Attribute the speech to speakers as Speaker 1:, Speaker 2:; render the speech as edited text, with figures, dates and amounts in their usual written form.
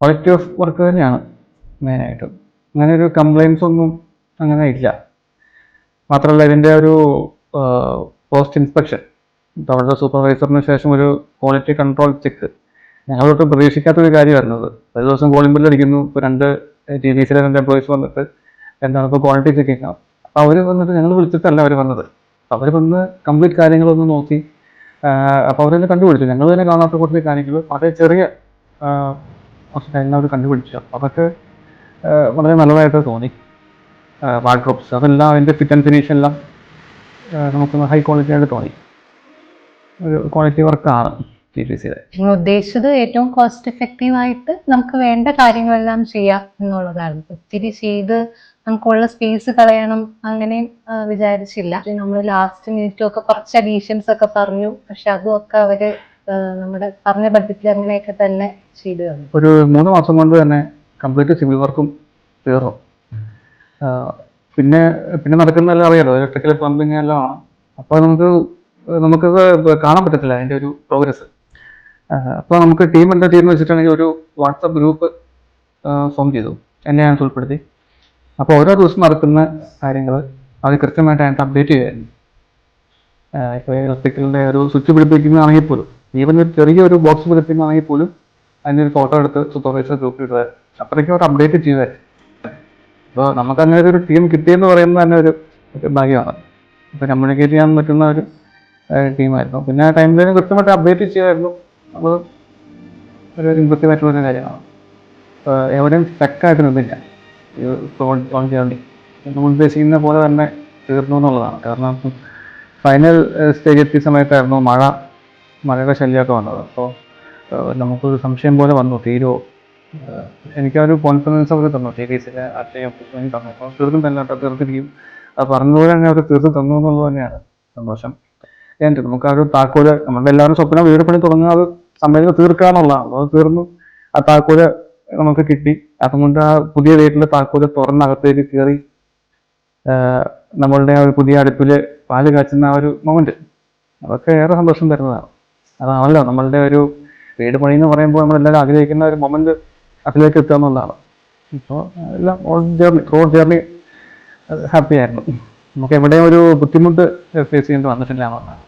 Speaker 1: Quality of work തന്നെയാണ് മെയിനായിട്ടും. അങ്ങനെ ഒരു കംപ്ലയിൻസ് ഒന്നും അങ്ങനെ ഇല്ല. മാത്രമല്ല ഇതിൻ്റെ ഒരു പോസ്റ്റ് ഇൻസ്പെക്ഷൻ, അവരുടെ സൂപ്പർവൈസറിന് ശേഷം ഒരു ക്വാളിറ്റി കൺട്രോൾ ചെക്ക് ഞങ്ങളൊട്ടും പ്രതീക്ഷിക്കാത്തൊരു കാര്യമായിരുന്നു അത്. ഒരു ദിവസം കോളിംഗ് ബില്ല് അടിക്കുന്നു, ഇപ്പോൾ 2 TVസിലെ 2 എംപ്ലോയീസ് വന്നിട്ട് എന്താണ് ഇപ്പോൾ ക്വാളിറ്റി ചെക്കിങ്. അപ്പോൾ അവർ വന്നിട്ട് ഞങ്ങൾ വിളിച്ചിട്ടല്ല അവർ വന്നത്. അവർ വന്ന് കംപ്ലീറ്റ് കാര്യങ്ങളൊന്ന് നോക്കി. അപ്പോൾ അവരെന്നെ കണ്ടുപിടിച്ചു, ഞങ്ങൾ തന്നെ കാണാത്ത കുറച്ച് കാര്യങ്ങൾ വളരെ ചെറിയ കുറച്ച് കാര്യങ്ങൾ അവർ കണ്ടുപിടിച്ചു. അപ്പോൾ അതൊക്കെ വളരെ നല്ലതായിട്ട് തോന്നി. വാർഡ്രോബ്സ് അതെല്ലാം അതിൻ്റെ ഫിറ്റ് ആൻഡ് ഫിനിഷ് എല്ലാം നമുക്ക് ഹൈ ക്വാളിറ്റി ആയിട്ട് തോന്നി. ഒരു ക്വാളിറ്റി വർക്കാണ് TVസിയുടെ.
Speaker 2: നിങ്ങൾ ഉദ്ദേശിച്ചത് ഏറ്റവും കോസ്റ്റ് എഫക്റ്റീവായിട്ട് നമുക്ക് വേണ്ട കാര്യങ്ങളെല്ലാം ചെയ്യാം എന്നുള്ളതാണ്. ഒത്തിരി ചെയ്ത് നമുക്കുള്ള സ്പേസ് കളയണം അങ്ങനെ വിചാരിച്ചില്ല. നമ്മൾ ലാസ്റ്റ് മിനിറ്റൊക്കെ കുറച്ച് അഡീഷൻസ് ഒക്കെ പറഞ്ഞു, പക്ഷെ അതുമൊക്കെ അവര് നമ്മുടെ പറഞ്ഞ ബഡ്ജറ്റിൽ അങ്ങനെയൊക്കെ തന്നെ ചെയ്തു തന്നു.
Speaker 1: ഒരു 3 മാസം കൊണ്ട് തന്നെ കംപ്ലീറ്റ് സിവിൽ വർക്കും തീർന്നു. പിന്നെ നടക്കുന്നതെല്ലാം അറിയാലോ, ഇലക്ട്രിക്കൽ പ്ലംബിങ് എല്ലാം ആണ്. അപ്പോൾ നമുക്കത് കാണാൻ പറ്റത്തില്ല അതിൻ്റെ ഒരു പ്രോഗ്രസ്. അപ്പോൾ നമുക്ക് ടീം എന്താ ചെയ്യുന്നത് വെച്ചിട്ടുണ്ടെങ്കിൽ ഒരു വാട്സപ്പ് ഗ്രൂപ്പ് ഫോം ചെയ്തു, എന്നെ ഞാൻ ഉൾപ്പെടുത്തി. അപ്പോൾ ഓരോ ദിവസം നടക്കുന്ന കാര്യങ്ങൾ അത് കൃത്യമായിട്ട് അതിനകത്ത് അപ്ഡേറ്റ് ചെയ്യുമായിരുന്നു. ഇപ്പോൾ ഇലക്ട്രിക്കലിൻ്റെ ഒരു സ്വിച്ച് പിടിപ്പിക്കുന്നതാണെങ്കിൽ പോലും, ഈവൻ ഒരു ചെറിയൊരു ബോക്സ് പിടിപ്പിക്കുന്നതാണെങ്കിൽ പോലും അതിൻ്റെ ഒരു ഫോട്ടോ എടുത്ത് സൂപ്പർവൈസർ ഗ്രൂപ്പിൽ ഇടുക. അത്രയ്ക്കും അവർ അപ്ഡേറ്റ് ചെയ്യുമായിരുന്നു. അപ്പോൾ നമുക്കങ്ങനെ ഒരു ടീം കിട്ടിയെന്ന് പറയുന്നത് തന്നെ ഒരു ഭാഗ്യമാണ്. ഇപ്പോൾ കമ്മ്യൂണിക്കേറ്റ് ചെയ്യാൻ പറ്റുന്ന ഒരു ടീമായിരുന്നു. പിന്നെ ആ ടൈമിൽ കൃത്യമായിട്ട് അപ്ഡേറ്റ് ചെയ്യുമായിരുന്നു. അത് ഒരു ഇമ്പ്രസീവ് ആയിട്ടുള്ളൊരു കാര്യമാണ്. എവിടെയും സ്റ്റക്കായിട്ട് നിന്നില്ല. ഓൺ ജേർണി നമ്മൾ ഉദ്ദേശിക്കുന്ന പോലെ തന്നെ തീർന്നു എന്നുള്ളതാണ്. കാരണം ഫൈനൽ സ്റ്റേജ് എത്തിയ സമയത്തായിരുന്നു മഴയുടെ ശല്യമൊക്കെ വന്നത്. അപ്പോൾ നമുക്കൊരു സംശയം പോലെ വന്നു, തീരുമോ. എനിക്കൊരു കോൺഫിഡൻസ് അവർ തന്നു, TVസിലെ അക്ഷയം തന്നു. അപ്പോൾ തീർക്കും തന്നെ തീർത്തിരിക്കും. അത് പറഞ്ഞതുപോലെ തന്നെ അവർ തീർത്ത് തന്നു എന്നുള്ളത് തന്നെയാണ് സന്തോഷം. നമുക്ക് ആ ഒരു താക്കോല്, നമ്മുടെ എല്ലാവരും സ്വപ്നം വീട് പണി തുടങ്ങുക അത് സമയത്ത് തീർക്കാന്നുള്ളതാണ്. അത് തീർന്നു. ആ താക്കോല് നമുക്ക് കിട്ടി. അതുകൊണ്ട് ആ പുതിയ വീട്ടിലെ താക്കോല് തുറന്നകത്തേക്ക് കയറി നമ്മളുടെ ആ ഒരു പുതിയ അടുപ്പിൽ പാല് കാച്ചുന്ന ആ ഒരു മൊമെന്റ്, അതൊക്കെ ഏറെ സന്തോഷം തരുന്നതാണ്. അതാണല്ലോ നമ്മളുടെ ഒരു വീട് പണി എന്ന് പറയുമ്പോൾ നമ്മളെല്ലാവരും ആഗ്രഹിക്കുന്ന ഒരു മൊമെന്റ് അതിലേക്ക് എത്തുക എന്നുള്ളതാണ്. ഇപ്പോൾ എല്ലാം റോഡ് ജേർണി ഹാപ്പി ആയിരുന്നു. നമുക്ക് എവിടെയും ഒരു ബുദ്ധിമുട്ട് ഫേസ് ചെയ്യേണ്ടി വന്നിട്ടില്ല എന്നുള്ളതാണ്.